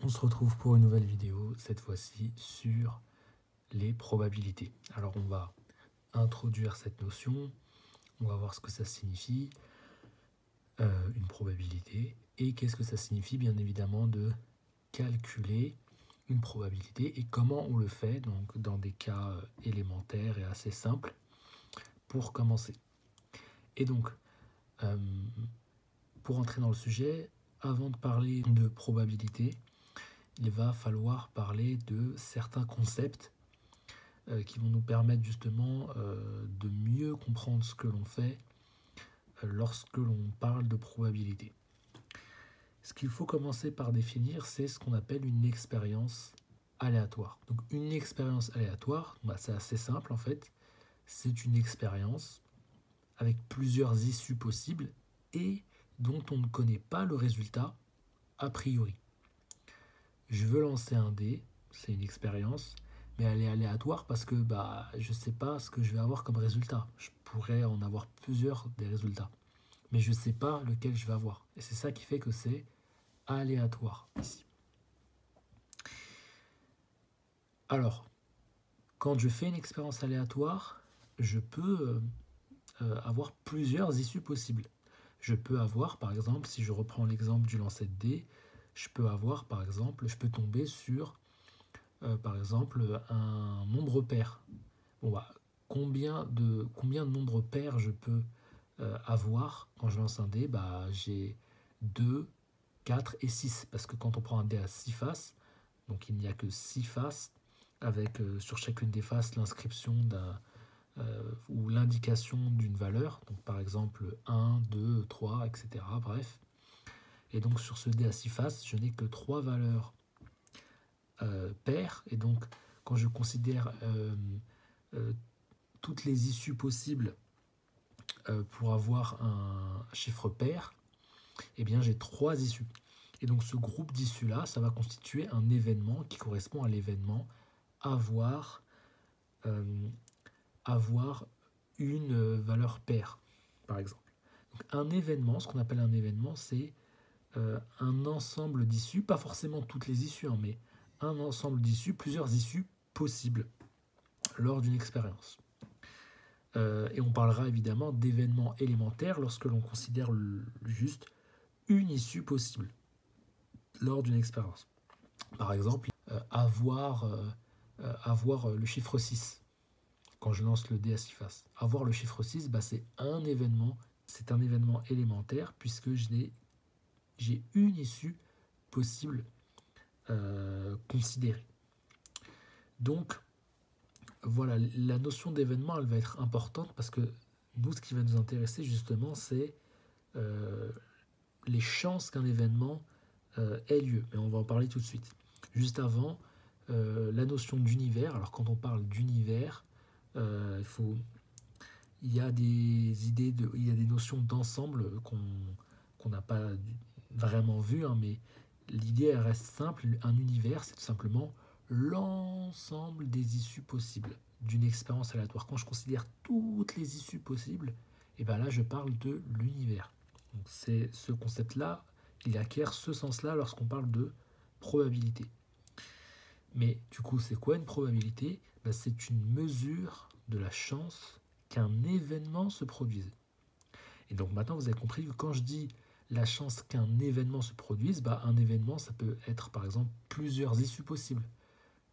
On se retrouve pour une nouvelle vidéo, cette fois-ci sur les probabilités. Alors on va introduire cette notion, on va voir ce que ça signifie, une probabilité, et qu'est-ce que ça signifie bien évidemment de calculer une probabilité et comment on le fait, donc dans des cas élémentaires et assez simples, pour commencer. Et donc, pour entrer dans le sujet, avant de parler de probabilité, il va falloir parler de certains concepts qui vont nous permettre justement de mieux comprendre ce que l'on fait lorsque l'on parle de probabilité. Ce qu'il faut commencer par définir, c'est ce qu'on appelle une expérience aléatoire. Donc une expérience aléatoire, c'est assez simple en fait, c'est une expérience avec plusieurs issues possibles et dont on ne connaît pas le résultat a priori. Je veux lancer un dé, c'est une expérience, mais elle est aléatoire parce que je ne sais pas ce que je vais avoir comme résultat. Je pourrais en avoir plusieurs des résultats, mais je ne sais pas lequel je vais avoir. Et c'est ça qui fait que c'est aléatoire ici. Alors, quand je fais une expérience aléatoire, je peux avoir plusieurs issues possibles. Je peux avoir, par exemple, si je reprends l'exemple du lancer de dés, je peux avoir, par exemple, je peux tomber sur, par exemple, un nombre pair. Bon, combien de nombres pairs je peux avoir quand je lance un dé? J'ai 2, 4 et 6. Parce que quand on prend un dé à 6 faces, donc il n'y a que 6 faces, avec sur chacune des faces l'inscription ou l'indication d'une valeur, donc par exemple 1, 2, 3, etc. Bref. Et donc sur ce dé à 6 faces, je n'ai que 3 valeurs paires. Et donc quand je considère toutes les issues possibles pour avoir un chiffre pair, eh bien j'ai 3 issues. Et donc ce groupe d'issues là, ça va constituer un événement qui correspond à l'événement avoir une valeur paire, par exemple. Donc un événement, ce qu'on appelle un événement, c'est un ensemble d'issues, pas forcément toutes les issues, mais un ensemble d'issues, plusieurs issues possibles lors d'une expérience. Et on parlera évidemment d'événements élémentaires lorsque l'on considère juste une issue possible lors d'une expérience. Par exemple, avoir le chiffre 6 quand je lance le dé à 6 faces. Avoir le chiffre 6, c'est un événement élémentaire puisque j'ai une issue possible considérée. Donc, voilà, la notion d'événement, elle va être importante parce que nous, ce qui va nous intéresser justement, c'est les chances qu'un événement ait lieu. Mais on va en parler tout de suite. Juste avant, la notion d'univers. Alors, quand on parle d'univers, il y a des notions d'ensemble qu'on n'a pas vraiment vues, mais l'idée elle reste simple. Un univers, c'est tout simplement l'ensemble des issues possibles d'une expérience aléatoire. Quand je considère toutes les issues possibles, et là je parle de l'univers. Donc c'est ce concept-là, il acquiert ce sens-là lorsqu'on parle de probabilité. Mais du coup, c'est quoi une probabilité? C'est une mesure de la chance qu'un événement se produise. Et donc maintenant, vous avez compris que quand je dis la chance qu'un événement se produise, un événement, ça peut être par exemple plusieurs issues possibles.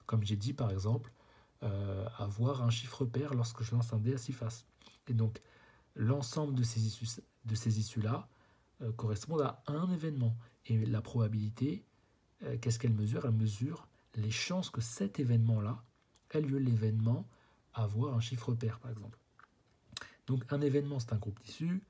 Comme j'ai dit par exemple, avoir un chiffre pair lorsque je lance un dé à 6 faces. Et donc, l'ensemble de ces issues-là correspondent à un événement. Et la probabilité, qu'est-ce qu'elle mesure? Elle mesure les chances que cet événement-là ait lieu, l'événement avoir un chiffre pair, par exemple. Donc un événement, c'est un groupe d'issues.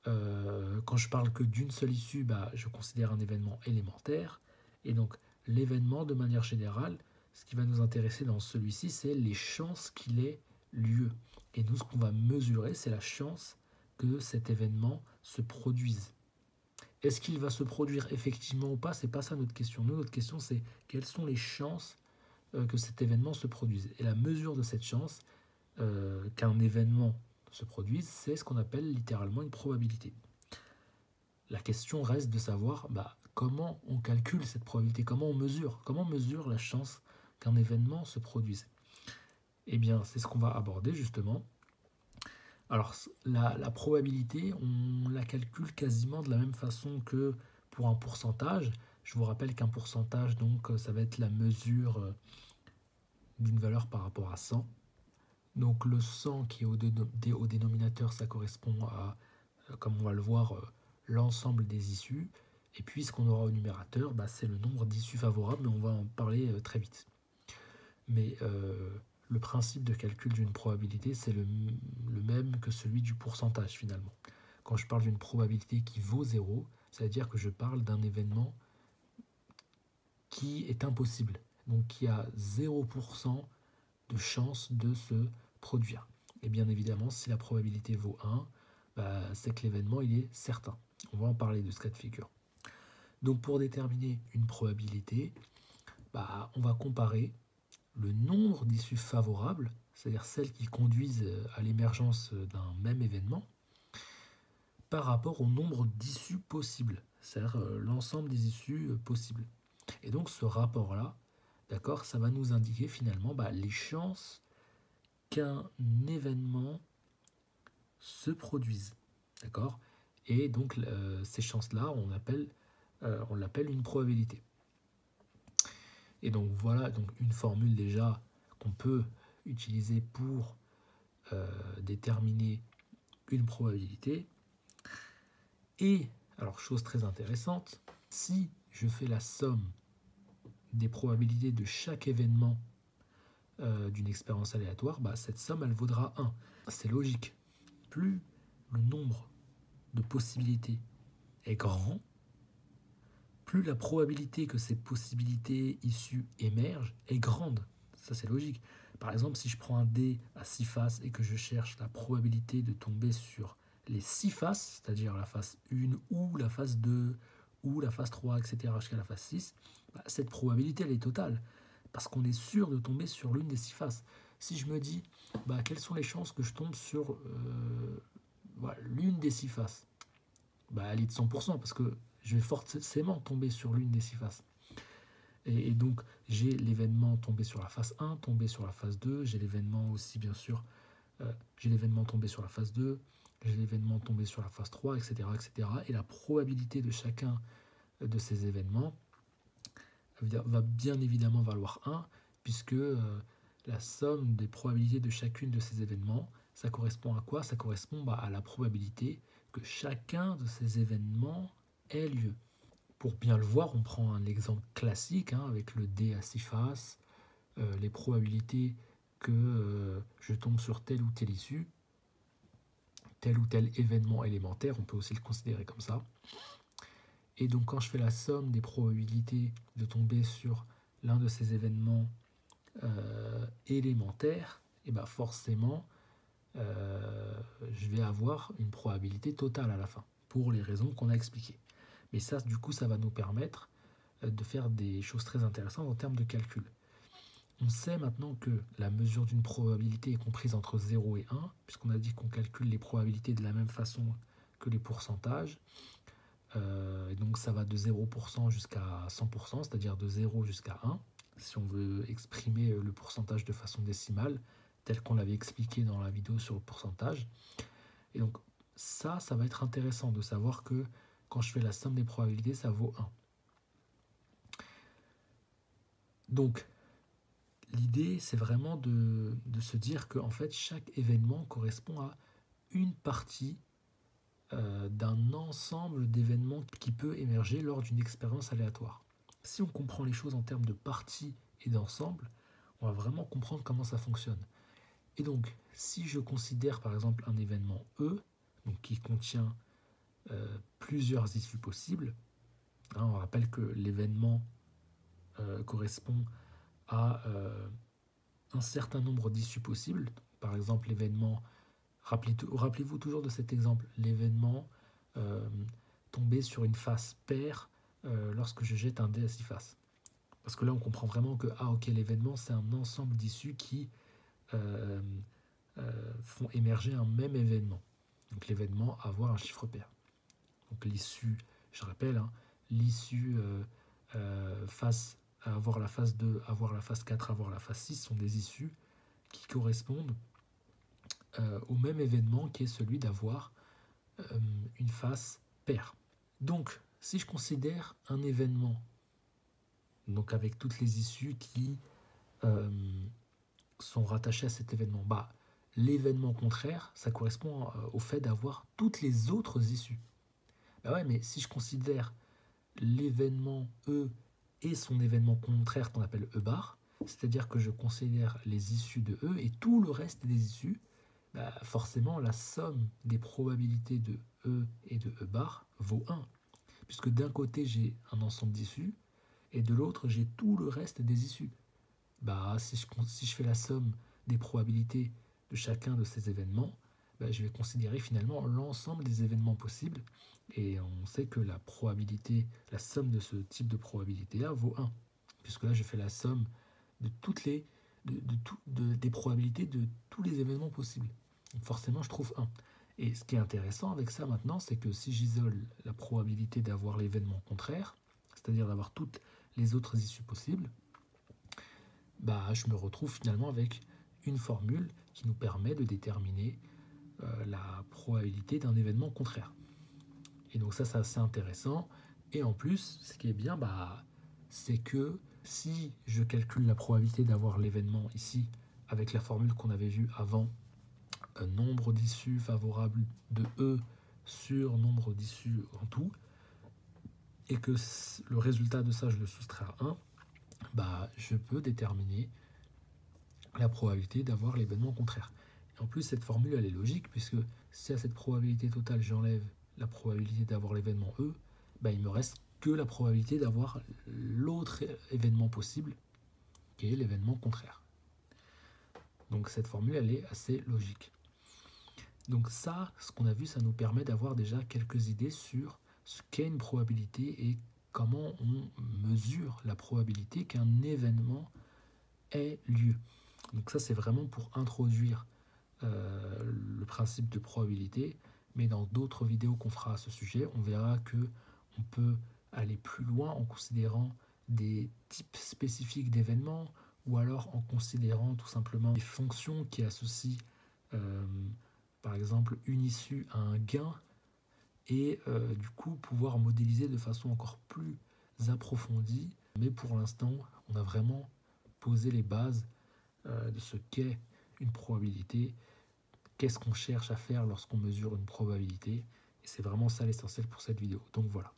Quand je parle que d'une seule issue, je considère un événement élémentaire. Et donc l'événement, de manière générale, ce qui va nous intéresser dans celui-ci, c'est les chances qu'il ait lieu. Et nous, ce qu'on va mesurer, c'est la chance que cet événement se produise. Est-ce qu'il va se produire effectivement ou pas? C'est pas ça notre question. Nous, notre question, c'est quelles sont les chances que cet événement se produise. Et la mesure de cette chance qu'un événement se produise, c'est ce qu'on appelle littéralement une probabilité. La question reste de savoir comment on calcule cette probabilité, comment on mesure la chance qu'un événement se produise. Eh bien, c'est ce qu'on va aborder justement. Alors, la probabilité, on la calcule quasiment de la même façon que pour un pourcentage. Je vous rappelle qu'un pourcentage, donc, ça va être la mesure d'une valeur par rapport à 100. Donc, le 100 qui est au dénominateur, ça correspond à, comme on va le voir, l'ensemble des issues. Et puis, ce qu'on aura au numérateur, c'est le nombre d'issues favorables, mais on va en parler très vite. Mais le principe de calcul d'une probabilité, c'est le même que celui du pourcentage finalement. Quand je parle d'une probabilité qui vaut 0, ça veut dire que je parle d'un événement qui est impossible, donc qui a 0% de chance de se produire. Et bien évidemment, si la probabilité vaut 1, c'est que l'événement il est certain. On va en parler de ce cas de figure. Donc pour déterminer une probabilité, on va comparer le nombre d'issues favorables, c'est-à-dire celles qui conduisent à l'émergence d'un même événement, par rapport au nombre d'issues possibles, c'est-à-dire l'ensemble des issues possibles. Et donc ce rapport-là, d'accord, ça va nous indiquer finalement les chances qu'un événement se produise, d'accord. Et donc ces chances-là, on l'appelle une probabilité. Et donc voilà donc une formule déjà qu'on peut utiliser pour déterminer une probabilité. Et, alors chose très intéressante, si je fais la somme des probabilités de chaque événement d'une expérience aléatoire, cette somme elle vaudra 1. C'est logique. Plus le nombre de possibilités est grand, plus la probabilité que ces possibilités issues émergent est grande. Ça, c'est logique. Par exemple, si je prends un dé à 6 faces et que je cherche la probabilité de tomber sur les 6 faces, c'est-à-dire la face 1 ou la face 2 ou la face 3, etc., jusqu'à la face 6, cette probabilité, elle est totale. Parce qu'on est sûr de tomber sur l'une des 6 faces. Si je me dis, quelles sont les chances que je tombe sur l'une des 6 faces, elle est de 100%, parce que je vais forcément tomber sur l'une des 6 faces. Et donc, j'ai l'événement tombé sur la face 1, tombé sur la face 2, j'ai l'événement aussi, bien sûr, j'ai l'événement tombé sur la face 2, j'ai l'événement tombé sur la face 3, etc., etc. Et la probabilité de chacun de ces événements va bien évidemment valoir 1, puisque la somme des probabilités de chacune de ces événements, ça correspond à quoi? Ça correspond à la probabilité que chacun de ces événements ait lieu. Pour bien le voir, on prend un exemple classique avec le dé à 6 faces, les probabilités que je tombe sur telle ou telle issue, tel ou tel événement élémentaire, on peut aussi le considérer comme ça. Et donc quand je fais la somme des probabilités de tomber sur l'un de ces événements élémentaires, et forcément, je vais avoir une probabilité totale à la fin, pour les raisons qu'on a expliquées. Mais ça, du coup, ça va nous permettre de faire des choses très intéressantes en termes de calcul. On sait maintenant que la mesure d'une probabilité est comprise entre 0 et 1, puisqu'on a dit qu'on calcule les probabilités de la même façon que les pourcentages. Donc ça va de 0% jusqu'à 100%, c'est-à-dire de 0 jusqu'à 1, si on veut exprimer le pourcentage de façon décimale, tel qu'on l'avait expliqué dans la vidéo sur le pourcentage. Et donc ça va être intéressant de savoir que quand je fais la somme des probabilités, ça vaut 1. Donc, l'idée, c'est vraiment de se dire que en fait, chaque événement correspond à une partie d'un ensemble d'événements qui peut émerger lors d'une expérience aléatoire. Si on comprend les choses en termes de parties et d'ensemble, on va vraiment comprendre comment ça fonctionne. Et donc, si je considère par exemple un événement E, donc qui contient plusieurs issues possibles, on rappelle que l'événement correspond à un certain nombre d'issues possibles. Par exemple, l'événement, rappelez-vous toujours de cet exemple, l'événement tomber sur une face paire lorsque je jette un dé à 6 faces. Parce que là, on comprend vraiment que l'événement, c'est un ensemble d'issues qui font émerger un même événement. Donc l'événement avoir un chiffre pair. Donc l'issue, je rappelle, l'issue face à avoir la phase 2, avoir la phase 4, avoir la phase 6 sont des issues qui correspondent au même événement qui est celui d'avoir une face paire. Donc, si je considère un événement, donc avec toutes les issues qui sont rattachées à cet événement, l'événement contraire, ça correspond au fait d'avoir toutes les autres issues. Ouais, mais si je considère l'événement E et son événement contraire qu'on appelle E bar, c'est-à-dire que je considère les issues de E et tout le reste des issues, forcément la somme des probabilités de E et de E bar vaut 1. Puisque d'un côté j'ai un ensemble d'issues et de l'autre j'ai tout le reste des issues. Si je fais la somme des probabilités de chacun de ces événements, je vais considérer finalement l'ensemble des événements possibles. Et on sait que la probabilité, la somme de ce type de probabilité-là vaut 1. Puisque là, je fais la somme de toutes les, des probabilités de tous les événements possibles. Donc forcément, je trouve 1. Et ce qui est intéressant avec ça maintenant, c'est que si j'isole la probabilité d'avoir l'événement contraire, c'est-à-dire d'avoir toutes les autres issues possibles, je me retrouve finalement avec une formule qui nous permet de déterminer la probabilité d'un événement contraire. Et donc ça, c'est assez intéressant. Et en plus, ce qui est bien, c'est que si je calcule la probabilité d'avoir l'événement ici avec la formule qu'on avait vue avant, nombre d'issues favorables de E sur nombre d'issues en tout, et que le résultat de ça, je le soustrais à 1, je peux déterminer la probabilité d'avoir l'événement contraire. Et en plus, cette formule, elle est logique, puisque si à cette probabilité totale, j'enlève la probabilité d'avoir l'événement E, il me reste que la probabilité d'avoir l'autre événement possible, qui est l'événement contraire. Donc cette formule, elle est assez logique. Donc ça, ce qu'on a vu, ça nous permet d'avoir déjà quelques idées sur ce qu'est une probabilité et comment on mesure la probabilité qu'un événement ait lieu. Donc ça, c'est vraiment pour introduire le principe de probabilité, mais dans d'autres vidéos qu'on fera à ce sujet, on verra que on peut aller plus loin en considérant des types spécifiques d'événements, ou alors en considérant tout simplement des fonctions qui associent par exemple une issue à un gain, et du coup pouvoir modéliser de façon encore plus approfondie. Mais pour l'instant, on a vraiment posé les bases de ce qu'est une probabilité, qu'est-ce qu'on cherche à faire lorsqu'on mesure une probabilité, et c'est vraiment ça l'essentiel pour cette vidéo. Donc voilà.